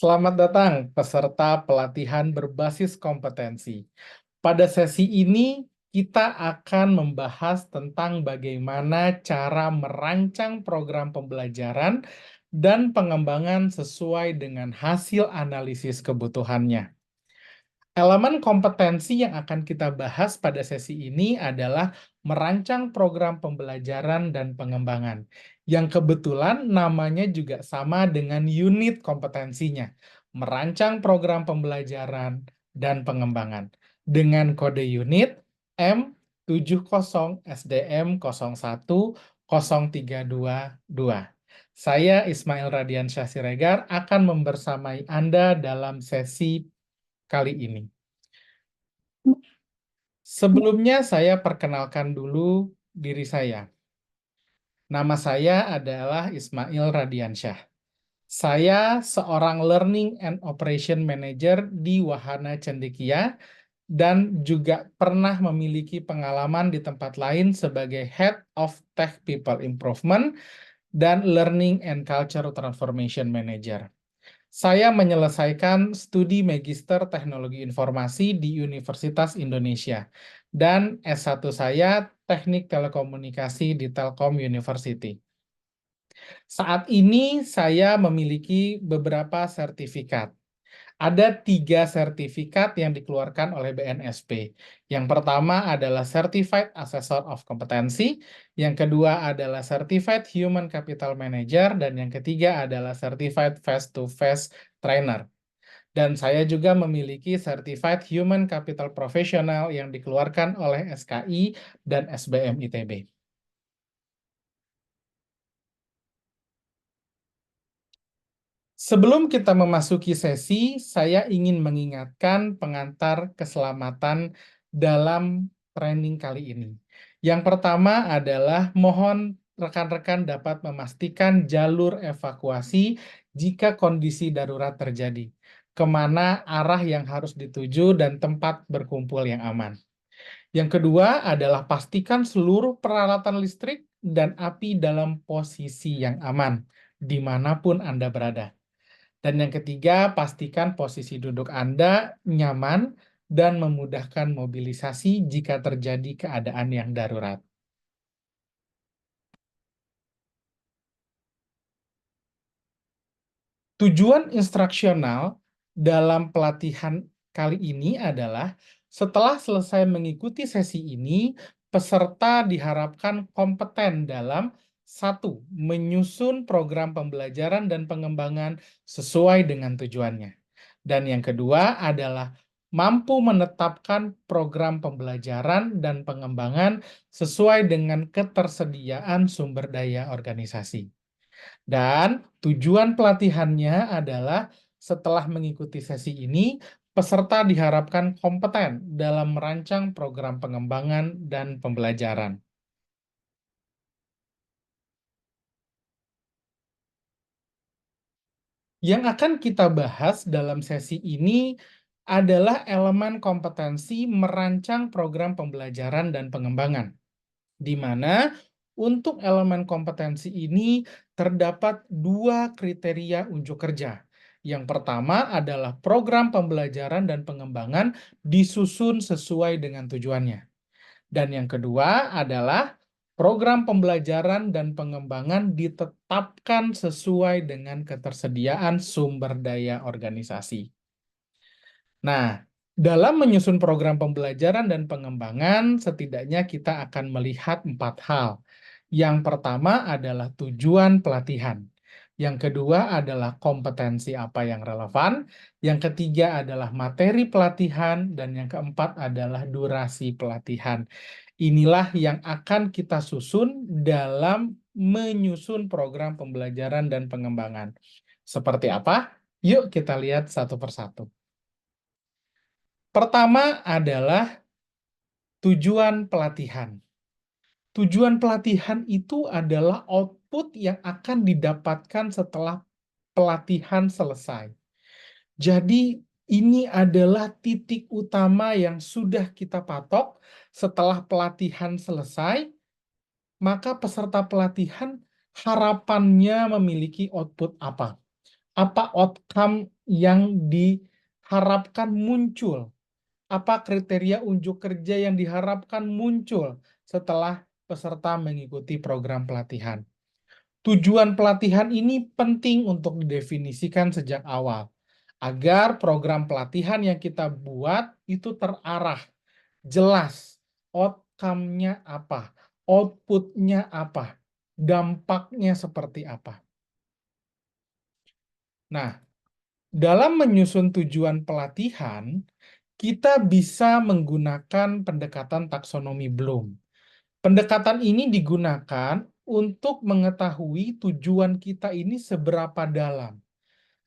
Selamat datang peserta pelatihan berbasis kompetensi. Pada sesi ini, kita akan membahas tentang bagaimana cara merancang program pembelajaran dan pengembangan sesuai dengan hasil analisis kebutuhannya. Elemen kompetensi yang akan kita bahas pada sesi ini adalah merancang program pembelajaran dan pengembangan, yang kebetulan namanya juga sama dengan unit kompetensinya, merancang program pembelajaran dan pengembangan, dengan kode unit M70 SDM 010322. Saya Ismail Radiansyah Siregar akan membersamai Anda dalam sesi kali ini. Sebelumnya saya perkenalkan dulu diri saya. Nama saya adalah Ismail Radiansyah. Saya seorang Learning and Operation Manager di Wahana Cendekia dan juga pernah memiliki pengalaman di tempat lain sebagai Head of Tech People Improvement dan Learning and Culture Transformation Manager. Saya menyelesaikan studi Magister Teknologi Informasi di Universitas Indonesia dan S1 saya Teknik Telekomunikasi di Telkom University. Saat ini saya memiliki beberapa sertifikat. Ada 3 sertifikat yang dikeluarkan oleh BNSP. Yang pertama adalah Certified Assessor of Competency, yang kedua adalah Certified Human Capital Manager, dan yang ketiga adalah Certified Face-to-Face Trainer. Dan saya juga memiliki Certified Human Capital Professional yang dikeluarkan oleh SKI dan SBM ITB. Sebelum kita memasuki sesi, saya ingin mengingatkan pengantar keselamatan dalam training kali ini. Yang pertama adalah mohon rekan-rekan dapat memastikan jalur evakuasi jika kondisi darurat terjadi, kemana arah yang harus dituju dan tempat berkumpul yang aman. Yang kedua adalah pastikan seluruh peralatan listrik dan api dalam posisi yang aman, dimanapun Anda berada. Dan yang ketiga, pastikan posisi duduk Anda nyaman dan memudahkan mobilisasi jika terjadi keadaan yang darurat. Tujuan instruksional dalam pelatihan kali ini adalah setelah selesai mengikuti sesi ini, peserta diharapkan kompeten dalam 1. Menyusun program pembelajaran dan pengembangan sesuai dengan tujuannya. Dan yang kedua adalah mampu menetapkan program pembelajaran dan pengembangan sesuai dengan ketersediaan sumber daya organisasi. Dan tujuan pelatihannya adalah setelah mengikuti sesi ini, peserta diharapkan kompeten dalam merancang program pengembangan dan pembelajaran. Yang akan kita bahas dalam sesi ini adalah elemen kompetensi merancang program pembelajaran dan pengembangan, di mana untuk elemen kompetensi ini terdapat 2 kriteria unjuk kerja. Yang pertama adalah program pembelajaran dan pengembangan disusun sesuai dengan tujuannya. Dan yang kedua adalah program pembelajaran dan pengembangan ditetapkan sesuai dengan ketersediaan sumber daya organisasi. Nah, dalam menyusun program pembelajaran dan pengembangan, setidaknya kita akan melihat 4 hal. Yang pertama adalah tujuan pelatihan. Yang kedua adalah kompetensi apa yang relevan. Yang ketiga adalah materi pelatihan. Dan yang keempat adalah durasi pelatihan. Inilah yang akan kita susun dalam menyusun program pembelajaran dan pengembangan. Seperti apa? Yuk kita lihat satu persatu. Pertama adalah tujuan pelatihan. Tujuan pelatihan itu adalah output yang akan didapatkan setelah pelatihan selesai. Jadi, ini adalah titik utama yang sudah kita patok setelah pelatihan selesai, maka peserta pelatihan harapannya memiliki output apa? Apa outcome yang diharapkan muncul? Apa kriteria unjuk kerja yang diharapkan muncul setelah peserta mengikuti program pelatihan? Tujuan pelatihan ini penting untuk didefinisikan sejak awal, agar program pelatihan yang kita buat itu terarah, jelas, outcome-nya apa, output-nya apa, dampaknya seperti apa. Nah, dalam menyusun tujuan pelatihan, kita bisa menggunakan pendekatan taksonomi Bloom. Pendekatan ini digunakan untuk mengetahui tujuan kita ini seberapa dalam.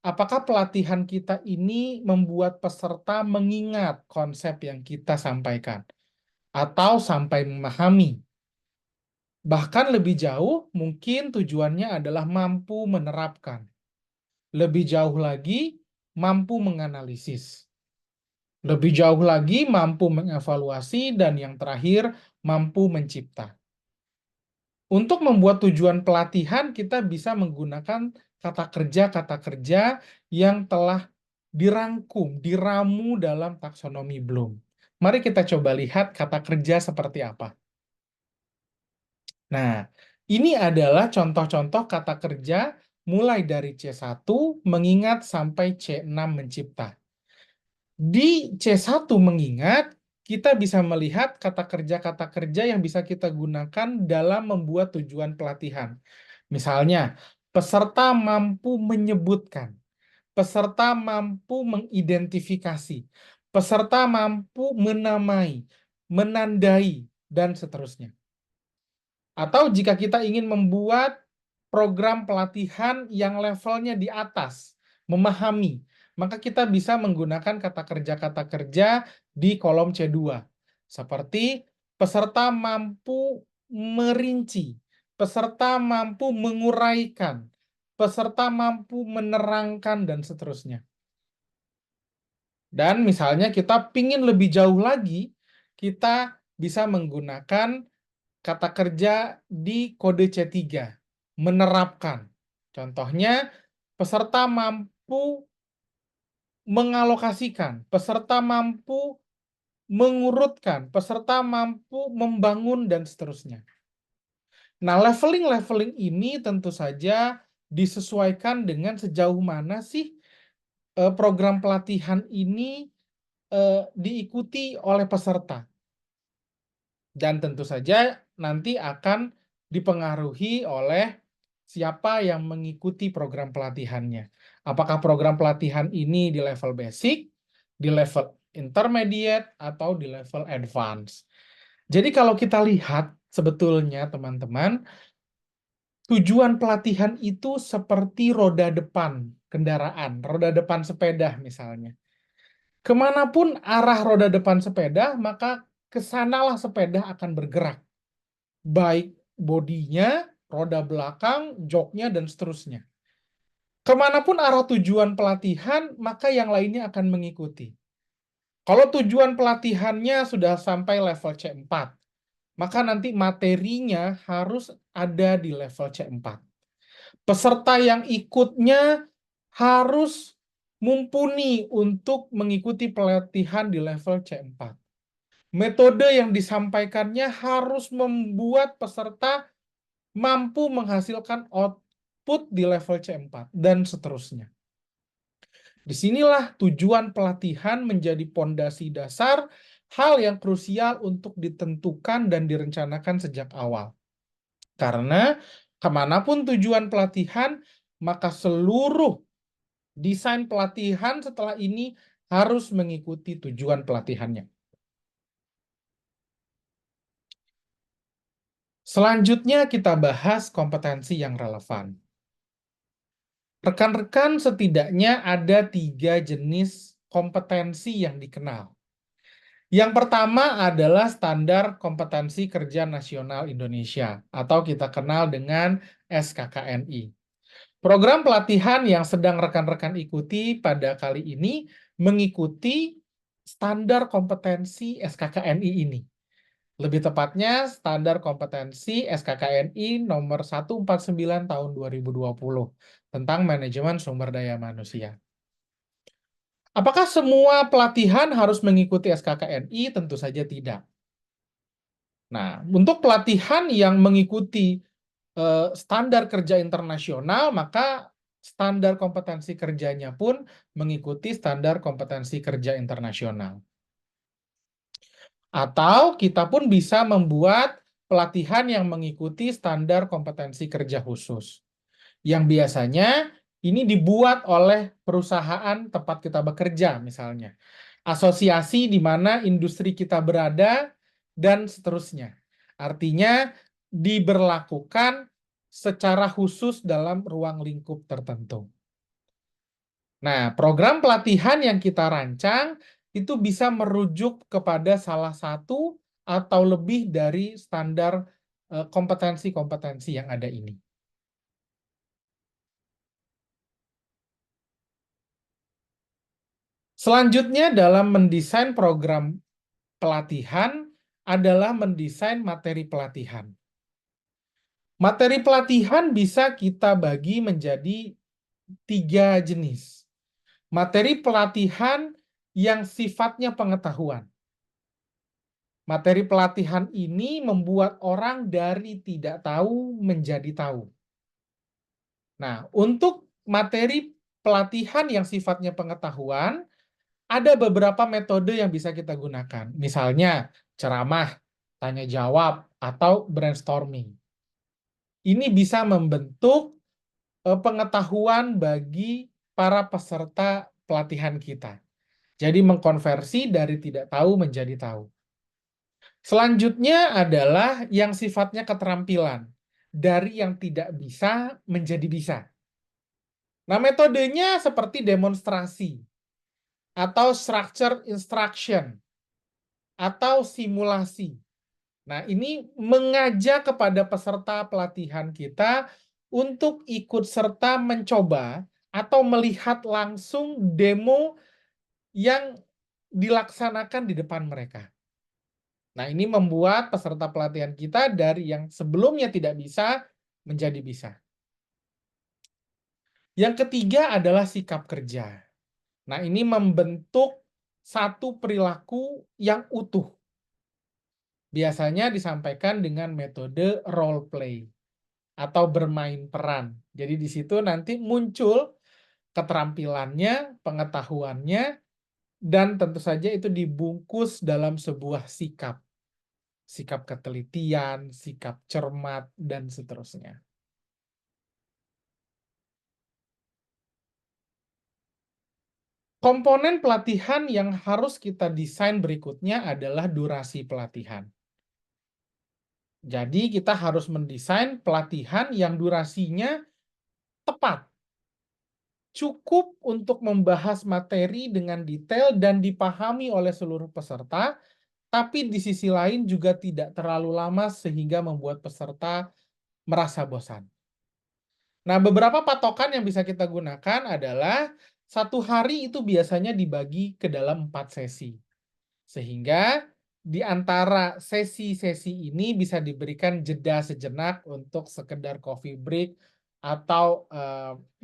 Apakah pelatihan kita ini membuat peserta mengingat konsep yang kita sampaikan atau sampai memahami? Bahkan lebih jauh, mungkin tujuannya adalah mampu menerapkan. Lebih jauh lagi, mampu menganalisis. Lebih jauh lagi, mampu mengevaluasi, dan yang terakhir, mampu mencipta. Untuk membuat tujuan pelatihan, kita bisa menggunakan kata kerja yang telah dirangkum, diramu dalam taksonomi Bloom. Mari kita coba lihat kata kerja seperti apa. Nah, ini adalah contoh-contoh kata kerja mulai dari C1 mengingat sampai C6 mencipta. Di C1 mengingat, kita bisa melihat kata kerja yang bisa kita gunakan dalam membuat tujuan pelatihan. Misalnya, peserta mampu menyebutkan, peserta mampu mengidentifikasi, peserta mampu menamai, menandai, dan seterusnya. Atau jika kita ingin membuat program pelatihan yang levelnya di atas, memahami, maka kita bisa menggunakan kata kerja di kolom C2. Seperti peserta mampu merinci, peserta mampu menguraikan, peserta mampu menerangkan, dan seterusnya. Dan misalnya kita ingin lebih jauh lagi, kita bisa menggunakan kata kerja di kode C3, menerapkan. Contohnya, peserta mampu mengalokasikan, peserta mampu mengurutkan, peserta mampu membangun, dan seterusnya. Nah, leveling ini tentu saja disesuaikan dengan sejauh mana sih program pelatihan ini diikuti oleh peserta. Dan tentu saja nanti akan dipengaruhi oleh siapa yang mengikuti program pelatihannya. Apakah program pelatihan ini di level basic, di level intermediate, atau di level advance. Jadi kalau kita lihat sebetulnya teman-teman, tujuan pelatihan itu seperti roda depan kendaraan, roda depan sepeda misalnya. Kemanapun arah roda depan sepeda, maka kesanalah sepeda akan bergerak. Baik bodinya, roda belakang, joknya, dan seterusnya. Kemanapun arah tujuan pelatihan, maka yang lainnya akan mengikuti. Kalau tujuan pelatihannya sudah sampai level C4, maka nanti materinya harus ada di level C4. Peserta yang ikutnya harus mumpuni untuk mengikuti pelatihan di level C4. Metode yang disampaikannya harus membuat peserta mampu menghasilkan output di level C4, dan seterusnya. Disinilah tujuan pelatihan menjadi pondasi dasar, hal yang krusial untuk ditentukan dan direncanakan sejak awal. Karena kemanapun tujuan pelatihan, maka seluruh desain pelatihan setelah ini harus mengikuti tujuan pelatihannya. Selanjutnya kita bahas kompetensi yang relevan. Rekan-rekan, setidaknya ada 3 jenis kompetensi yang dikenal. Yang pertama adalah Standar Kompetensi Kerja Nasional Indonesia, atau kita kenal dengan SKKNI. Program pelatihan yang sedang rekan-rekan ikuti pada kali ini mengikuti standar kompetensi SKKNI ini. Lebih tepatnya, standar kompetensi SKKNI nomor 149 tahun 2020 tentang manajemen sumber daya manusia. Apakah semua pelatihan harus mengikuti SKKNI? Tentu saja tidak. Nah, untuk pelatihan yang mengikuti standar kerja internasional, maka standar kompetensi kerjanya pun mengikuti standar kompetensi kerja internasional. Atau kita pun bisa membuat pelatihan yang mengikuti standar kompetensi kerja khusus, yang biasanya ini dibuat oleh perusahaan tempat kita bekerja, misalnya asosiasi di mana industri kita berada, dan seterusnya. Artinya diberlakukan secara khusus dalam ruang lingkup tertentu. Nah, program pelatihan yang kita rancang itu bisa merujuk kepada salah satu atau lebih dari standar kompetensi-kompetensi yang ada ini. Selanjutnya dalam mendesain program pelatihan adalah mendesain materi pelatihan. Materi pelatihan bisa kita bagi menjadi 3 jenis. Materi pelatihan yang sifatnya pengetahuan. Materi pelatihan ini membuat orang dari tidak tahu menjadi tahu. Nah, untuk materi pelatihan yang sifatnya pengetahuan, ada beberapa metode yang bisa kita gunakan. Misalnya, ceramah, tanya jawab, atau brainstorming. Ini bisa membentuk pengetahuan bagi para peserta pelatihan kita. Jadi mengkonversi dari tidak tahu menjadi tahu. Selanjutnya adalah yang sifatnya keterampilan. Dari yang tidak bisa menjadi bisa. Nah, metodenya seperti demonstrasi, atau structure instruction, atau simulasi. Nah, ini mengajak kepada peserta pelatihan kita untuk ikut serta mencoba atau melihat langsung demo yang dilaksanakan di depan mereka. Nah, ini membuat peserta pelatihan kita dari yang sebelumnya tidak bisa menjadi bisa. Yang ketiga adalah sikap kerja. Nah, ini membentuk satu perilaku yang utuh. Biasanya disampaikan dengan metode role play atau bermain peran. Jadi di situ nanti muncul keterampilannya, pengetahuannya, dan tentu saja itu dibungkus dalam sebuah sikap. Sikap ketelitian, sikap cermat, dan seterusnya. Komponen pelatihan yang harus kita desain berikutnya adalah durasi pelatihan. Jadi kita harus mendesain pelatihan yang durasinya tepat. Cukup untuk membahas materi dengan detail dan dipahami oleh seluruh peserta, tapi di sisi lain juga tidak terlalu lama sehingga membuat peserta merasa bosan. Nah, beberapa patokan yang bisa kita gunakan adalah 1 hari itu biasanya dibagi ke dalam 4 sesi. Sehingga di antara sesi-sesi ini bisa diberikan jeda sejenak untuk sekedar coffee break atau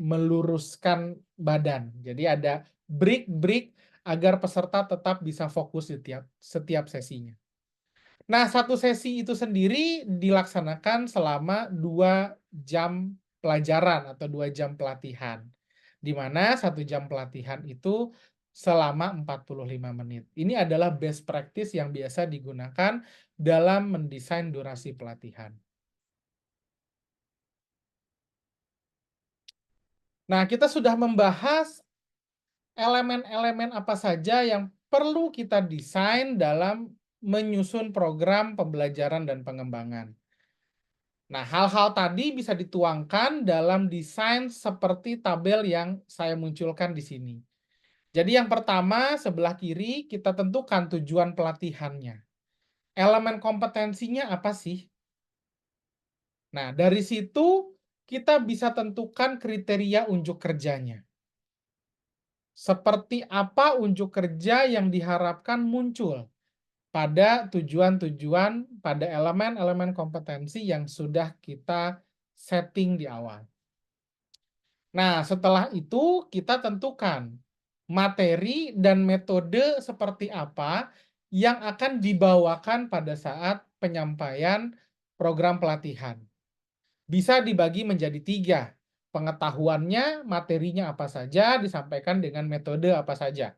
meluruskan badan. Jadi ada break-break agar peserta tetap bisa fokus setiap sesinya. Nah, 1 sesi itu sendiri dilaksanakan selama 2 jam pelajaran atau 2 jam pelatihan. Di mana 1 jam pelatihan itu selama 45 menit. Ini adalah best practice yang biasa digunakan dalam mendesain durasi pelatihan. Nah, kita sudah membahas elemen-elemen apa saja yang perlu kita desain dalam menyusun program pembelajaran dan pengembangan. Nah, hal-hal tadi bisa dituangkan dalam desain seperti tabel yang saya munculkan di sini. Jadi yang pertama, sebelah kiri kita tentukan tujuan pelatihannya. Elemen kompetensinya apa sih? Nah, dari situ kita bisa tentukan kriteria unjuk kerjanya. Seperti apa unjuk kerja yang diharapkan muncul pada tujuan-tujuan, pada elemen-elemen kompetensi yang sudah kita setting di awal. Nah, setelah itu kita tentukan materi dan metode seperti apa yang akan dibawakan pada saat penyampaian program pelatihan. Bisa dibagi menjadi 3, pengetahuannya, materinya apa saja, disampaikan dengan metode apa saja.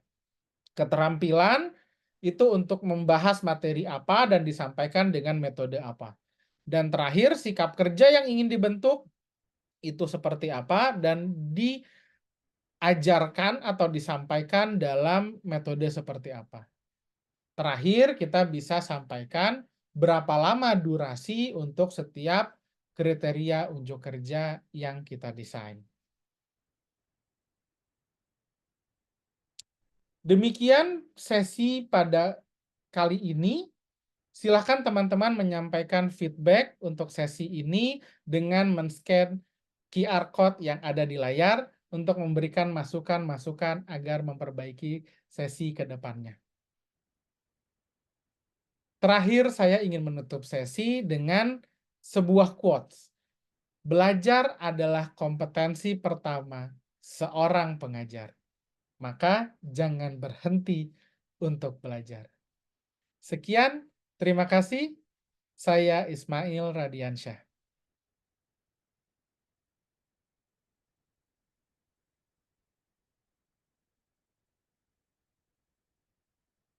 Keterampilan, itu untuk membahas materi apa dan disampaikan dengan metode apa. Dan terakhir, sikap kerja yang ingin dibentuk, itu seperti apa dan diajarkan atau disampaikan dalam metode seperti apa. Terakhir, kita bisa sampaikan berapa lama durasi untuk setiap kriteria unjuk kerja yang kita desain. Demikian sesi pada kali ini. Silakan teman-teman menyampaikan feedback untuk sesi ini dengan men-scan QR code yang ada di layar untuk memberikan masukan-masukan agar memperbaiki sesi ke depannya. Terakhir, saya ingin menutup sesi dengan sebuah quotes. Belajar adalah kompetensi pertama seorang pengajar. Maka jangan berhenti untuk belajar. Sekian, terima kasih. Saya Ismail Radiansyah.